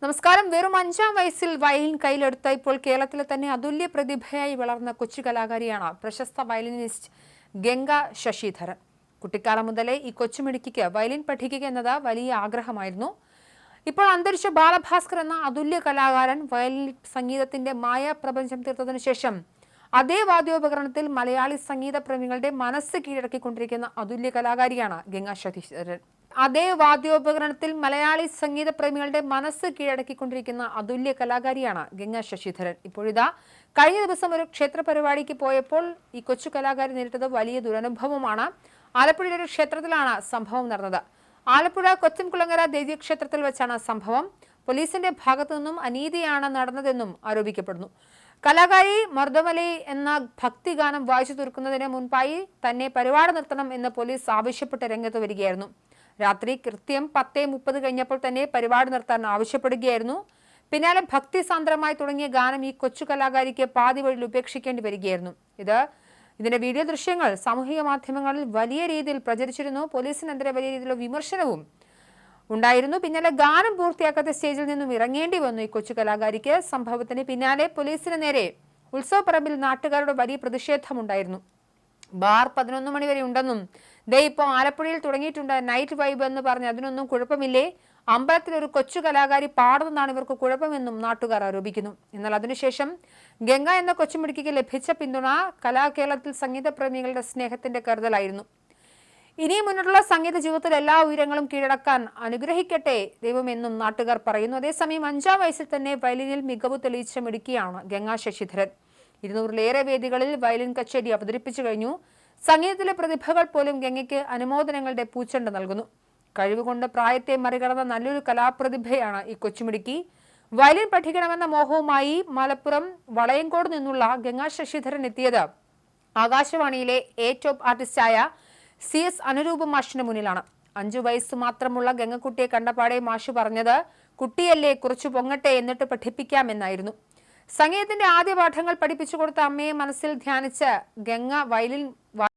നമസ്കാരം. വെറും 5-ാം വയസ്സിൽ വയലിൻ കയ്യിലെടുത്ത ഇപ്പോൾ കേരളത്തിലെ തന്നെ അതുല്യ പ്രതിഭയായി വളർന്ന കൊച്ചു കലാകാരിയാണ് പ്രശസ്ത വയലിനിസ്റ്റ് ഗംഗ ശശിധരൻ. കുട്ടിക്കാലം മുതലേ ഈ കൊച്ചുമിടുക്കിക്ക് വയലിൻ പഠിക്കുക എന്നത് വലിയ ആഗ്രഹമായിരുന്നു. ഇപ്പോൾ അന്തരിച്ച ബാലഭാസ്കർ എന്ന അതുല്യ കലാകാരൻ വയലിൻ സംഗീതത്തിന്റെ മായാപ്രപഞ്ചം തീർത്തതിനു ശേഷം അതേ വാദ്യോപകരണത്തിൽ മലയാളി സംഗീത പ്രേമികളുടെ മനസ്സ് കീഴടക്കിക്കൊണ്ടിരിക്കുന്ന അതുല്യ കലാകാരിയാണ് ഗംഗ ശശിധരൻ. അതേ വാദ്യോപകരണത്തിൽ മലയാളി സംഗീത പ്രേമികളുടെ മനസ്സ് കീഴടക്കിക്കൊണ്ടിരിക്കുന്ന അതുല്യ കലാകാരിയാണ് ഗംഗ ശശിധരൻ. ഇപ്പോഴിതാ കഴിഞ്ഞ ദിവസം ഒരു ക്ഷേത്ര പരിപാടിക്ക് പോയപ്പോൾ ഈ കൊച്ചു കലാകാരി നേരിട്ടത് വലിയ ദുരനുഭവമാണ്. ആലപ്പുഴയിലെ ഒരു ക്ഷേത്രത്തിലാണ് സംഭവം നടന്നത്. ആലപ്പുഴ കൊച്ചംകുളങ്ങര ദേവീക്ഷേത്രത്തിൽ വെച്ചാണ് സംഭവം. പോലീസിന്റെ ഭാഗത്തു നിന്നും അനീതിയാണ് നടന്നതെന്നും ആരോപിക്കപ്പെടുന്നു. കലാകാരി മർദ്ദമലൈ എന്ന ഭക്തിഗാനം വായിച്ചു തീർക്കുന്നതിന് മുൻപായി തന്നെ പരിപാടി നിർത്തണം എന്ന് പോലീസ് ആവശ്യപ്പെട്ട് രംഗത്ത് വരികയായിരുന്നു. രാത്രി കൃത്യം 10:30 കഴിഞ്ഞപ്പോൾ തന്നെ പരിപാടി നിർത്താൻ ആവശ്യപ്പെടുകയായിരുന്നു. പിന്നാലെ ഭക്തിസാന്ദ്രമായി തുടങ്ങിയ ഗാനം ഈ കൊച്ചു കലാകാരിക്ക് പാതി വഴിയിൽ ഉപേക്ഷിക്കേണ്ടി വരികയായിരുന്നു. ഇതിന്റെ വീഡിയോ ദൃശ്യങ്ങൾ സാമൂഹിക മാധ്യമങ്ങളിൽ വലിയ രീതിയിൽ പ്രചരിച്ചിരുന്നു. പോലീസിനെതിരെ വലിയ രീതിയിലുള്ള വിമർശനവും ഉണ്ടായിരുന്നു. പിന്നാലെ ഗാനം പൂർത്തിയാക്കാത്ത സ്റ്റേജിൽ നിന്നും ഇറങ്ങേണ്ടി വന്നു ഈ കൊച്ചു കലാകാരിക്ക്. സംഭവത്തിന് പിന്നാലെ പോലീസിന് നേരെ ഉത്സവപ്പറമ്പിൽ നാട്ടുകാരുടെ വലിയ പ്രതിഷേധമുണ്ടായിരുന്നു. ബാർ 11 മണി വരെ ഉണ്ടെന്നും ഇപ്പോൾ ആലപ്പുഴയിൽ തുടങ്ങിയിട്ടുണ്ട് നൈറ്റ് വൈബ് എന്ന് പറഞ്ഞ് അതിനൊന്നും കുഴപ്പമില്ലേ, അമ്പലത്തിൽ ഒരു കൊച്ചു കലാകാരി പാടുന്നതാണ് ഇവർക്ക് കുഴപ്പമെന്നും നാട്ടുകാർ ആരോപിക്കുന്നു. എന്നാൽ അതിനുശേഷം ഗംഗ എന്ന കൊച്ചുമിടുക്കിക്ക് ലഭിച്ച പിന്തുണ കലാകേരളത്തിൽ സംഗീത പ്രേമികളുടെ സ്നേഹത്തിന്റെ കരുതലായിരുന്നു. ഇനി മുന്നോട്ടുള്ള സംഗീത ജീവിതത്തിൽ എല്ലാ ഉയരങ്ങളും കീഴടക്കാൻ അനുഗ്രഹിക്കട്ടെ ദൈവമെന്നും നാട്ടുകാർ പറയുന്നു. അതേസമയം 5-ാം വയസ്സിൽ തന്നെ വയലിനിൽ മികവ് തെളിയിച്ച മിടുക്കിയാണ് ഗംഗ ശശിധരൻ. 200-ലേറെ വേദികളിൽ വയലിൻ കച്ചേരി അവതരിപ്പിച്ചു കഴിഞ്ഞു. സംഗീതത്തിലെ പ്രതിഭകൾ പോലും ഗംഗയ്ക്ക് അനുമോദനങ്ങളുടെ പൂച്ചെണ്ട് നൽകുന്നു. കഴിവുകൊണ്ട് പ്രായത്തെ മറികടന്ന നല്ലൊരു കലാപ്രതിഭയാണ് ഈ കൊച്ചുമിടുക്കി. വയലിൻ പഠിക്കണമെന്ന മോഹവുമായി മലപ്പുറം വളയങ്കോട് നിന്നുള്ള ഗംഗ ശശിധരൻ എത്തിയത് ആകാശവാണിയിലെ ടോപ്പ് ആർട്ടിസ്റ്റായ CS അനുരൂപ് മാഷിന് മുന്നിലാണ്. 5 വയസ്സ് മാത്രമുള്ള ഗംഗക്കുട്ടിയെ കണ്ടപാടെ മാഷ് പറഞ്ഞത്, കുട്ടിയല്ലേ, കുറച്ചു പൊങ്ങട്ടെ, എന്നിട്ട് പഠിപ്പിക്കാമെന്നായിരുന്നു. സംഗീതത്തിന്റെ ആദ്യ പാഠങ്ങൾ പഠിപ്പിച്ചു കൊടുത്ത അമ്മയെ മനസ്സിൽ ധ്യാനിച്ച് ഗംഗ വയലിൻ